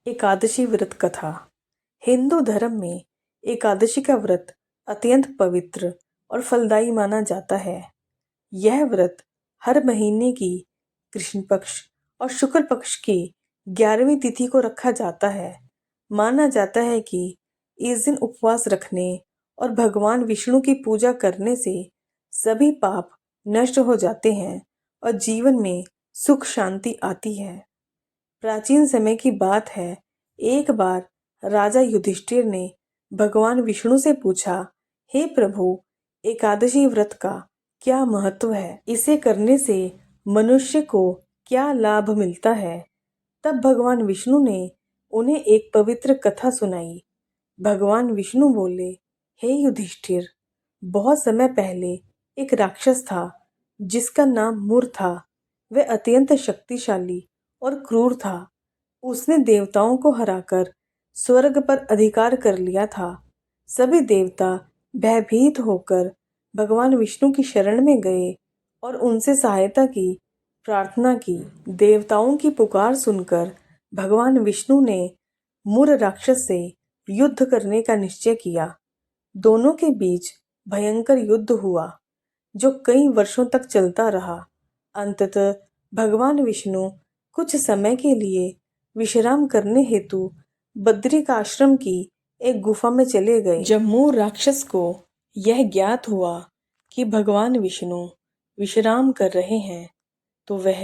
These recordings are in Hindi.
एकादशी व्रत कथा। हिंदू धर्म में एकादशी का व्रत अत्यंत पवित्र और फलदायी माना जाता है। यह व्रत हर महीने की कृष्ण पक्ष और शुक्ल पक्ष की 11वीं तिथि को रखा जाता है। माना जाता है कि इस दिन उपवास रखने और भगवान विष्णु की पूजा करने से सभी पाप नष्ट हो जाते हैं और जीवन में सुख शांति आती है। प्राचीन समय की बात है, एक बार राजा युधिष्ठिर ने भगवान विष्णु से पूछा, हे प्रभु, एकादशी व्रत का क्या महत्व है? इसे करने से मनुष्य को क्या लाभ मिलता है? तब भगवान विष्णु ने उन्हें एक पवित्र कथा सुनाई। भगवान विष्णु बोले, हे युधिष्ठिर, बहुत समय पहले एक राक्षस था जिसका नाम मुर था। वह अत्यंत शक्तिशाली और क्रूर था। उसने देवताओं को हराकर स्वर्ग पर अधिकार कर लिया था। सभी देवता भयभीत होकर भगवान विष्णु की शरण में गए और उनसे सहायता की प्रार्थना की। देवताओं की पुकार सुनकर भगवान विष्णु ने मुर राक्षस से युद्ध करने का निश्चय किया। दोनों के बीच भयंकर युद्ध हुआ जो कई वर्षों तक चलता रहा। अंततः भगवान विष्णु कुछ समय के लिए विश्राम करने हेतु बद्रिक आश्रम की एक गुफा में चले गए। जब मुर राक्षस को यह ज्ञात हुआ कि भगवान विष्णु विश्राम कर रहे हैं तो वह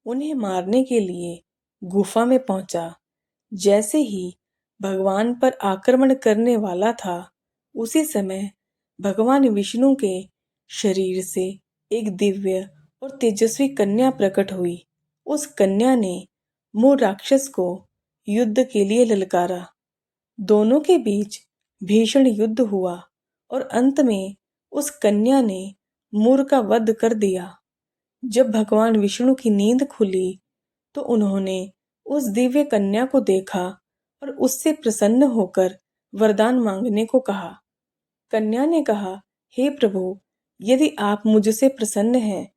उन्हें मारने के लिए गुफा में पहुंचा। जैसे ही भगवान पर आक्रमण करने वाला था, उसी समय भगवान विष्णु के शरीर से एक दिव्य और तेजस्वी कन्या प्रकट हुई। उस कन्या ने मुर राक्षस को युद्ध के लिए ललकारा। दोनों के बीच भीषण युद्ध हुआ और अंत में उस कन्या ने मुर का वध कर दिया। जब भगवान विष्णु की नींद खुली तो उन्होंने उस दिव्य कन्या को देखा और उससे प्रसन्न होकर वरदान मांगने को कहा। कन्या ने कहा, हे प्रभु, यदि आप मुझसे प्रसन्न हैं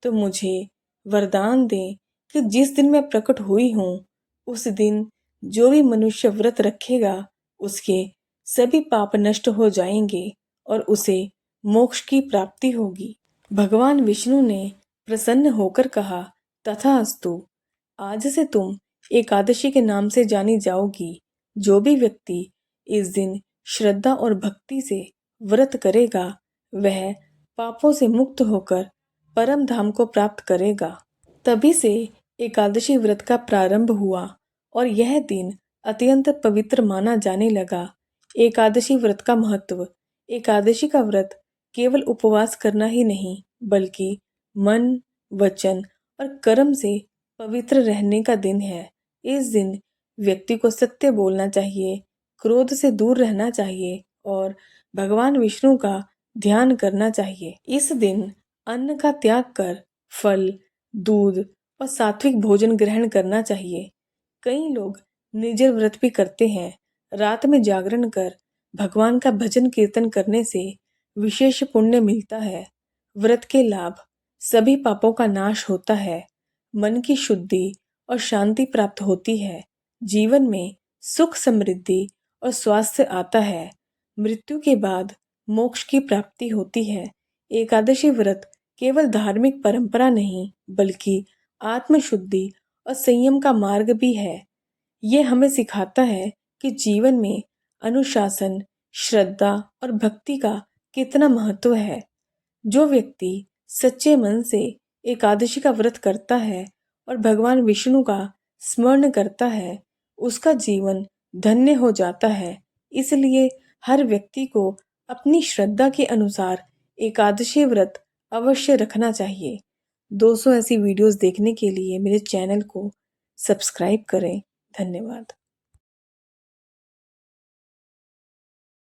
तो मुझे वरदान दें कि जिस दिन मैं प्रकट हुई हूँ उस दिन जो भी मनुष्य व्रत रखेगा उसके सभी पाप नष्ट हो जाएंगे और उसे मोक्ष की प्राप्ति होगी। भगवान विष्णु ने प्रसन्न होकर कहा, तथास्तु, आज से तुम एकादशी के नाम से जानी जाओगी। जो भी व्यक्ति इस दिन श्रद्धा और भक्ति से व्रत करेगा वह पापों से मुक्त होकर परम धाम को प्राप्त करेगा। तभी से एकादशी व्रत का प्रारंभ हुआ और यह दिन अत्यंत पवित्र माना जाने लगा। एकादशी व्रत का महत्व। एकादशी का व्रत केवल उपवास करना ही नहीं बल्कि मन, वचन और कर्म से पवित्र रहने का दिन है। इस दिन व्यक्ति को सत्य बोलना चाहिए, क्रोध से दूर रहना चाहिए और भगवान विष्णु का ध्यान करना चाहिए। इस दिन अन्न का त्याग कर फल, दूध और सात्विक भोजन ग्रहण करना चाहिए। कई लोग निर्जल व्रत भी करते हैं। रात में जागरण कर भगवान का भजन कीर्तन करने से विशेष पुण्य मिलता है। व्रत के लाभ। सभी पापों का नाश होता है, मन की शुद्धि और शांति प्राप्त होती है, जीवन में सुख समृद्धि और स्वास्थ्य आता है, मृत्यु के बाद मोक्ष की प्राप्ति होती है। एकादशी व्रत केवल धार्मिक परंपरा नहीं बल्कि आत्मशुद्धि और संयम का मार्ग भी है। ये हमें सिखाता है कि जीवन में अनुशासन, श्रद्धा और भक्ति का कितना महत्व है। जो व्यक्ति सच्चे मन से एकादशी का व्रत करता है और भगवान विष्णु का स्मरण करता है, उसका जीवन धन्य हो जाता है। इसलिए हर व्यक्ति को अपनी श्रद्धा के अनुसार एकादशी व्रत अवश्य रखना चाहिए। दोस्तों, ऐसी वीडियोस देखने के लिए मेरे चैनल को सब्सक्राइब करें। धन्यवाद।